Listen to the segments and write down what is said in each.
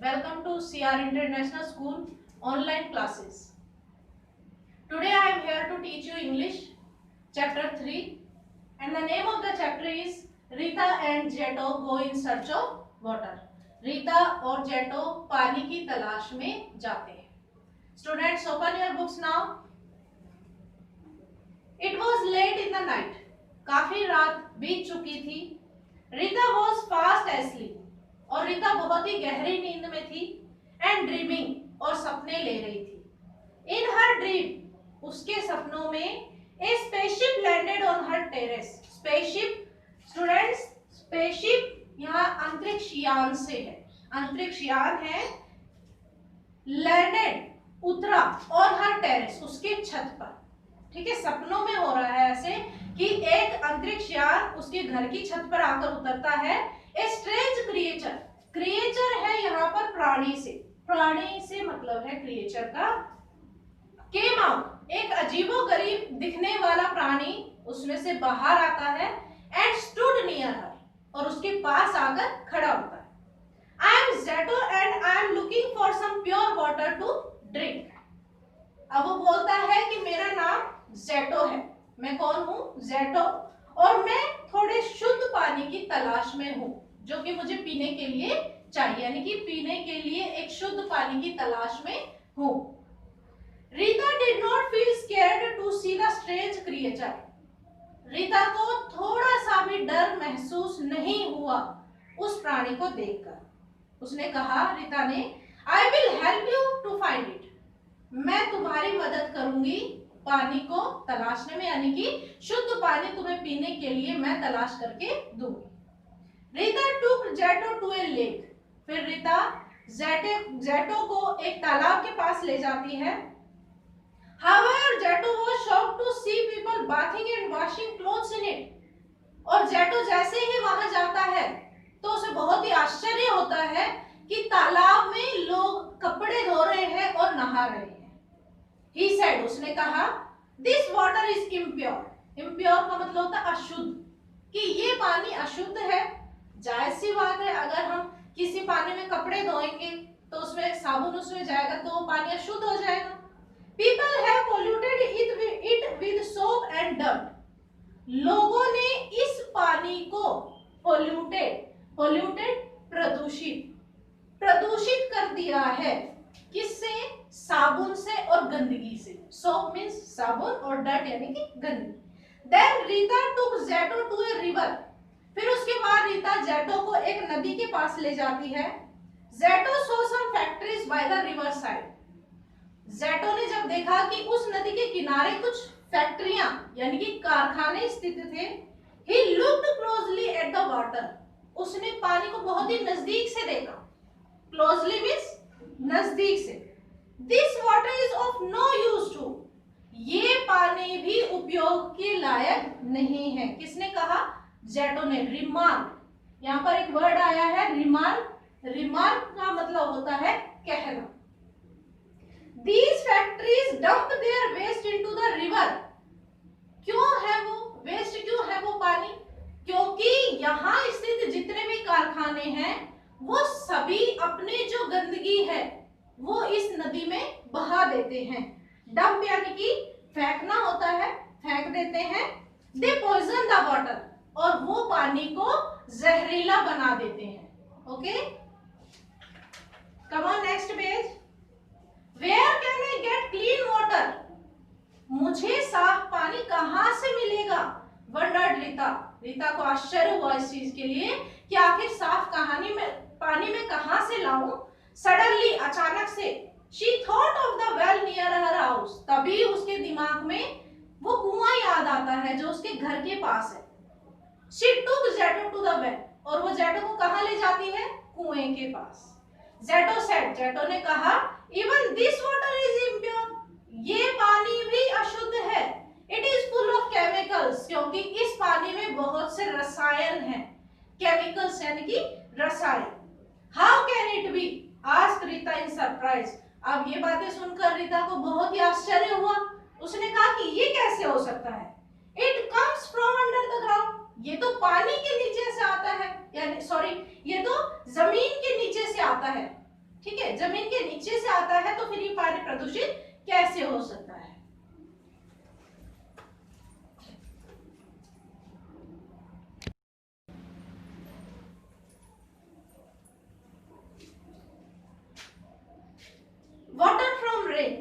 Welcome to CR International School online classes. Today I am here to teach you English chapter 3 and the name of the chapter is Rita and Jetto go in search of water. Rita और जेटो पानी की तलाश में जाते हैं. Students, open your books now. It was late in the night. काफी रात बीत चुकी थी. Rita was fast asleep. और रीता बहुत ही गहरी नींद में थी. एंड ड्रीमिंग और सपने ले रही थी. इन हर ड्रीम उसके सपनों में a spaceship landed on her terrace. Spaceship students, spaceship यहाँ अंतरिक्ष यान से है. अंतरिक्ष यान है. लैंडेड उतरा ऑन हर टेरेस उसके छत पर. ठीक है, सपनों में हो रहा है ऐसे कि एक अंतरिक्ष यान उसके घर की छत पर आकर उतरता है. A strange creature. क्रिएचर है यहाँ पर प्राणी से. प्राणी से मतलब है क्रिएचर का. Came out. एक अजीबोगरीब दिखने वाला प्राणी उसमें से बाहर आता है. And stood near her. और उसके पास आकर खड़ा होता है. I am Jeto and I am looking for some pure water to drink. अब वो बोलता है कि मेरा नाम जेटो है. मैं कौन हूँ? जेटो. और मैं थोड़े शुद्ध पानी की तलाश में हूँ जो कि मुझे पीने के लिए चाहिए. यानी कि पीने के लिए एक शुद्ध पानी की तलाश में हूँ. Rita did not feel scared to see the strange creature. Rita को थोड़ा सा भी डर महसूस नहीं हुआ उस प्राणी को देखकर. उसने कहा, रीता ने, I will help you to find it. मैं तुम्हारी मदद करूंगी पानी को तलाशने में. यानी कि शुद्ध पानी तुम्हें पीने के लिए मैं तलाश करके दूंगी. रीता टुक जेटो टू ए लेक. फिर रीता जेटो को एक तालाब के पास ले जाती है. However, जेटो was shocked to see people bathing and washing clothes in it. और जेटो जैसे ही वहां जाता है तो उसे बहुत ही आश्चर्य होता है कि तालाब में लोग कपड़े धो रहे हैं और नहा रहे हैं. He said, उसने कहा, this water is impure. Impure का मतलब होता है अशुद्ध. कि ये पानी अशुद्ध है. जायज सी बात है, अगर हम किसी पानी में कपड़े धोएंगे तो उसमें साबुन उसमें जाएगा तो वो पानी अशुद्ध हो जाएगा. People have polluted it with soap and dirt. लोगों ने इस पानी को polluted प्रदूषित कर दिया है. किससे? साबुन से और गंदगी से. सोप मीन्स साबुन और डर्ट यानी कि गंदगी. Then Rita took Jetto to a river. फिर उसके बाद रीता जेटो को एक नदी के पास ले जाती है. जेटो saw some factories by the river side. जेटो ने जब देखा कि उस नदी के किनारे कुछ फैक्ट्रियां यानी कि कारखाने स्थित थे. He looked closely at the water. उसने पानी को बहुत ही नजदीक से देखा. Closely means नजदीक से. This water is of no use to. ये पानी भी उपयोग के लायक नहीं है. किसने कहा? जेटो ने. रिमार्क. यहाँ पर एक वर्ड आया है रिमार्क. रिमार्क का मतलब होता है कहना. These factories dump their waste into the river. क्यों है वो वेस्ट? क्यों है वो पानी? क्योंकि यहाँ स्थित जितने भी कारखाने हैं वो सभी अपने जो गंदगी है वो इस नदी में बहा देते हैं. डंप यानी कि फेंकना होता है, फेंक देते हैं. They poison the water. और वो पानी को जहरीला बना देते हैं. Okay, come on next page. Where can I get clean water? मुझे साफ पानी कहाँ से मिलेगा? वंडर्ड रीता. रीता को आश्चर्य हुआ इस चीज के लिए कि आखिर साफ पानी में कहाँ से लाऊं. सडनली अचानक से she thought of the well near her house. तभी उसके दिमाग में वो कुआं याद आता है जो उसके घर के पास है. She took Jeto to the well. और वो जेटो को कहाँ ले जाती है? कुएं के पास. जेटो सेड. जेटो ने कहा, even this water is impure. ये पानी भी अशुद्ध है. It is full of chemicals. क्योंकि इस पानी में बहुत से रसायन हैं. केमिकल्स यानी कि रसायन. How can it be? Asked Rita in surprise. अब ये बातें सुनकर रीता को बहुत ही आश्चर्य हुआ. उसने कहा कि ये कैसे हो सकता है? It comes from under the ground. ये तो पानी के नीचे से आता है. यानी सॉरी, ये तो जमीन के नीचे से आता है. ठीक है, जमीन के नीचे से आता है तो फिर ये पानी प्रदूषित कैसे हो सकता है? Water from rain,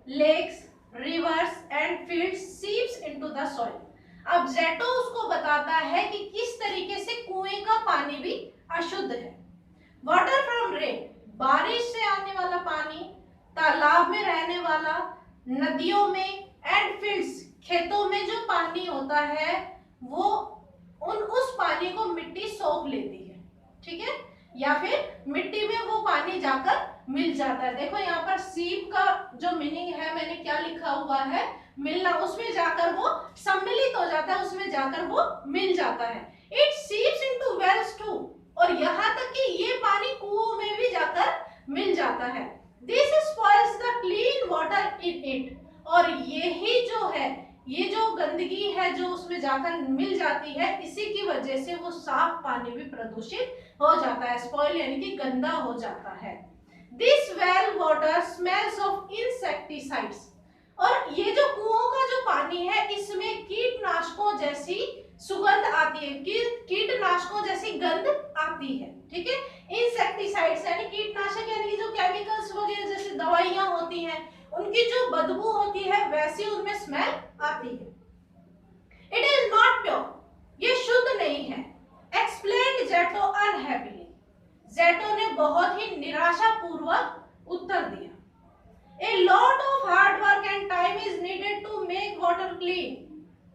lakes, rivers and fields seeps into the soil. अब जेटो उसको बताता है कि किस तरीके से कुएं का पानी भी अशुद्ध है। वाटर फ्रॉम रेन, बारिश से आने वाला पानी, तालाब में रहने वाला, नदियों में, एंड फील्ड्स, खेतों में जो पानी होता है वो उस पानी को मिट्टी सोख लेती है, ठीक है, या फिर मिट्टी में वो पानी जाकर मिल जाता है। देखो यहाँ पर सीप का जो मीनिंग है मैंने क्या लिखा हुआ है, मिलना, उसमें जाकर वो सम्मिलित हो जाता है, उसमें जाकर वो मिल जाता है। इट सीप्स इनटू वेल्स टू, और यहाँ तक कि ये पानी कुओं में भी जाकर मिल जाता है। This spoils the clean water in it, और यही जो है, ये जो गंदगी है जो उसमें जाकर मिल जाती है, इसी की वजह से वो साफ पानी भी प्रदूषित हो जाता है, स्पॉइल यानी कि गंदा हो जाता है। This well water smells of insecticides, और ये जो कुओं का जो पानी है इसमें कीटनाशकों जैसी सुगंध आती है, कीटनाशकों जैसी गंध आती है, ठीक है। इंसेक्टिसाइड्स यानी कीटनाशक, यानी जो केमिकल्स वगैरह जैसे दवाइयां होती हैं उनकी जो बदबू होती है वैसी उनमें स्मेल आती है। इट इज नॉट प्योर, ये शुद्ध नहीं है। एक्सप्लेन्ड जेटो अनहैप्पीली, जेटो ने बहुत ही निराशापूर्वक उत्तर दिया। A lot of hard work and time is needed to make water clean,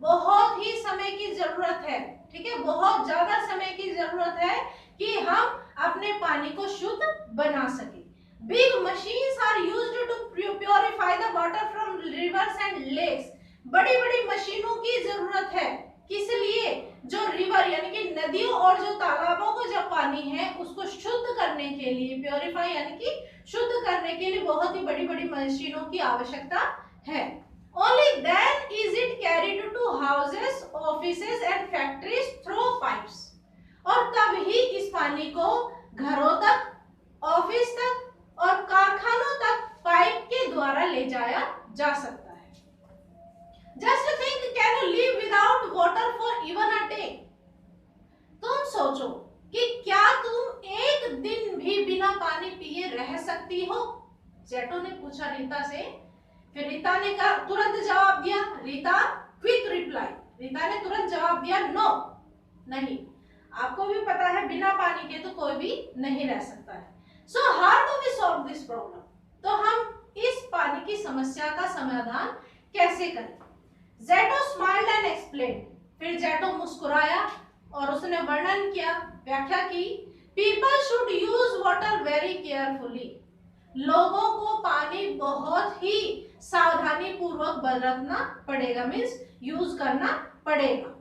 बहुत ही समय की जरूरत है, ठीक है, बहुत ज्यादा समय की जरूरत है कि हम अपने पानी को शुद्ध बना सके। Big machines are used to purify the water from rivers and lakes, बड़ी बड़ी मशीनों की जरूरत है, किस लिए? जो रिवर यानी कि नदियों और जो तालाबों का जो पानी है उसको शुद्ध करने के लिए, प्योरीफाई यानी कि शुद्ध करने के लिए बहुत ही बड़ी बड़ी मशीनों की आवश्यकता है। Only then is it carried to houses, offices and factories through pipes, और तब ही इस पानी को घरों तक, ऑफिस तक और कारखानों तक पाइप के द्वारा ले जाया जा सकता है। Just think, can you live without water for even a day? तुम सोचो कि क्या तुम एक दिन भी बिना पानी पिए रह सकती हो? जेटो ने पूछा रीता से, फिर रीता ने कहा, तुरंत जवाब दिया, रीता क्विक रिप्लाई, रीता ने तुरंत जवाब दिया, नो, नहीं। आपको भी पता है बिना पानी के तो कोई भी नहीं रह सकता है। So how do we solve this problem, तो हम इस पानी की समस्या का समाधान कैसे करें? जेटो स्माइल्ड एंड एक्सप्लेन्ड, फिर जेटो मुस्कुराया और उसने वर्णन किया, व्याख्या की, people should use water very carefully, लोगों को पानी बहुत ही सावधानी पूर्वक बरतना पड़ेगा, मीन्स यूज करना पड़ेगा।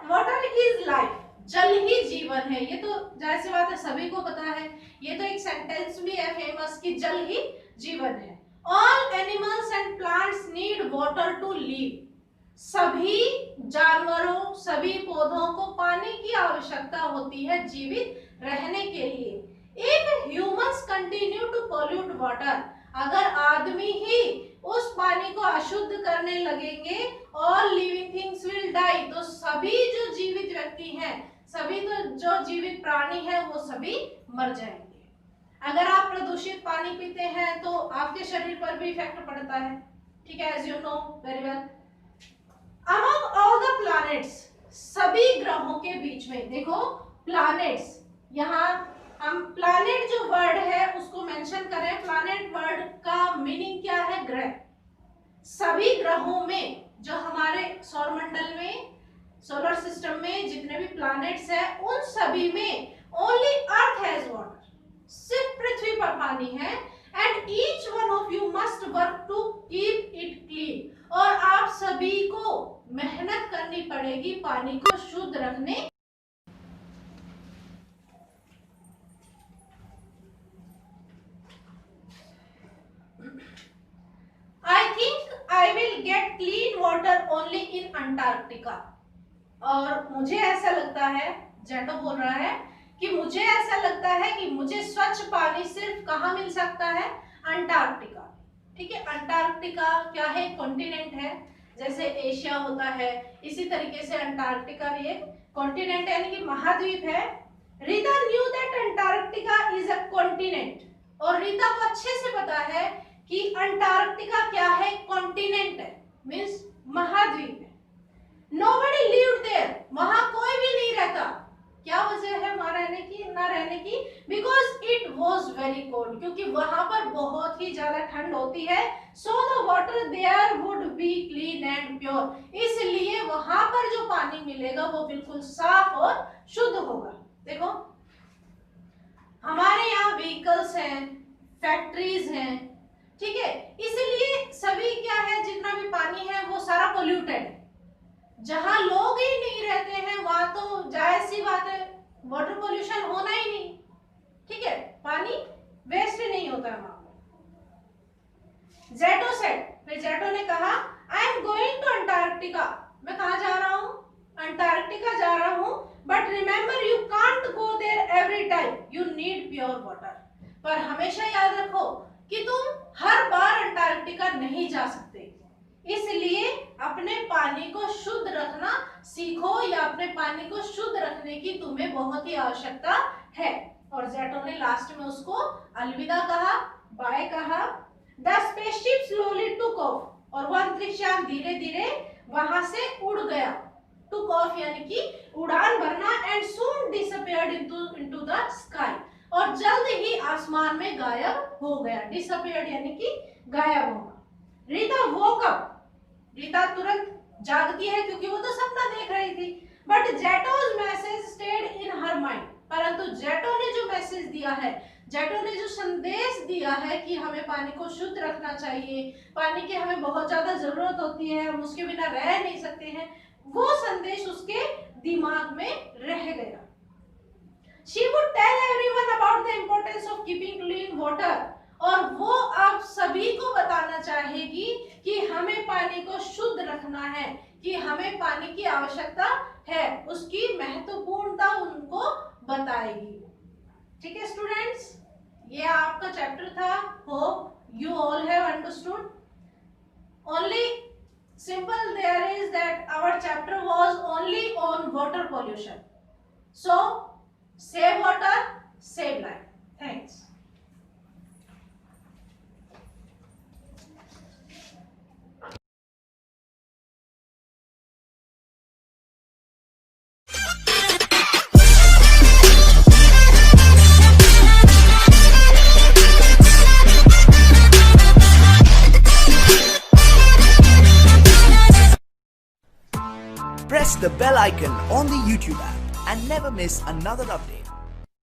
वाटर इज लाइफ, जल ही जीवन है, ये तो जाहिर सी बात है, सभी को पता है, ये तो एक सेंटेंस भी है फेमस कि जल ही जीवन है। All animals and plants need water to live, सभी जानवरों, सभी पौधों को पानी की आवश्यकता होती है जीवित रहने के लिए। If humans continue to pollute water, अगर आदमी ही उस पानी को अशुद्ध करने लगेंगे, all living things will die, तो सभी जो जीवित व्यक्ति हैं, सभी तो जो जीवित प्राणी हैं वो सभी मर जाएंगे। अगर आप प्रदूषित पानी पीते हैं तो आपके शरीर पर भी इफेक्ट पड़ता है, ठीक है, as you know very well. Among all the planets, सभी ग्रहों के बीच में, देखो प्लैनेट्स, यहाँ हम प्लैनेट जो वर्ड है उसको मेंशन करें, प्लैनेट वर्ड का मीनिंग क्या है? ग्रह। सभी ग्रहों में, जो हमारे सौरमंडल में, सोलर सिस्टम में जितने भी प्लैनेट्स हैं उन सभी में ओनली अर्थ हैज वाटर, सिर्फ पृथ्वी पर पानी है। And each one of you must work to keep it clean, और आप सभी को मेहनत करनी पड़ेगी पानी को शुद्ध रखने। I think I will get clean water only in Antarctica, और मुझे ऐसा लगता है, जेटो बोल रहा है कि मुझे ऐसा लगता है कि मुझे स्वच्छ पानी सिर्फ कहाँ मिल सकता है, अंटार्कटिका। ठीक है, अंटार्कटिका क्या है, कॉन्टिनेंट है, जैसे एशिया होता है इसी तरीके से अंटार्कटिका भी एक कॉन्टिनेंट यानी कि महाद्वीप है। Rita knew that Antarctica is a continent, और रीता को अच्छे से पता है कि अंटार्कटिका क्या है, कॉन्टिनेंट है, मींस महाद्वीप है। Nobody lived there, वहां कोई भी नहीं रहता। क्या वजह है वहां रहने की, ना रहने की? Because it was very cold, क्योंकि वहां पर बहुत ही ज्यादा ठंड होती है। So the water there would be clean and pure, इसलिए वहां पर जो पानी मिलेगा वो बिल्कुल साफ और शुद्ध होगा। देखो हमारे यहाँ व्हीकल्स हैं, फैक्ट्रीज हैं, ठीक है, इसलिए सभी क्या है, जितना भी पानी है वो सारा पोल्यूटेड है। जहां लोग ही नहीं रहते हैं वहां तो जाहिर सी बात है वाटर पोल्यूशन होना ही नहीं, ठीक है, पानी वेस्ट नहीं होता है वहां पर। जेटो सेड, फिर जेटो ने कहा I am going to Antarctica, मैं कहा जा रहा हूं, अंटार्कटिका जा रहा हूं, but remember you can't go there every time, you need pure water. पर हमेशा याद रखो कि तुम हर बार अंटार्कटिका नहीं जा सकते, इसलिए अपने पानी को शुद्ध रखना सीखो, या अपने पानी को शुद्ध रखने की तुम्हें बहुत ही आवश्यकता है। और जेटो ने लास्ट में उसको अलविदा कहा, बाय कहा। The spaceship slowly took off, और वह अंतरिक्षयान धीरे धीरे वहां से उड़ गया। टुक ऑफ यानी कि उड़ान भरना, and soon disappeared into the sky, और जल्द ही आसमान में गायब हो गया। डिसअपीयर्ड यानी कि गायब होगा। रीता वोक अप, रीता तुरंत जागती है क्योंकि वो तो सपना देख रही थी। But Jeto's message stayed in her mind, परंतु जेटो ने जो मैसेज दिया है, जेटो ने जो संदेश दिया है कि हमें पानी को शुद्ध रखना चाहिए, पानी की हमें बहुत ज्यादा जरूरत होती है, हम उसके बिना रह नहीं सकते हैं, वो संदेश उसके दिमाग में रह गया। She would tell everyone about the importance of keeping clean water, और वो आप सभी को बताना चाहेगी कि हमें पानी को शुद्ध रखना है, कि हमें पानी की आवश्यकता है, उसकी महत्वपूर्णता उनको बताएगी। ठीक है स्टूडेंट्स, ये आपका चैप्टर था। Hope you all have understood. Only simple there is that our chapter was only on water pollution. So save water, save life. Thanks. Press the bell icon on the YouTube app and never miss another update.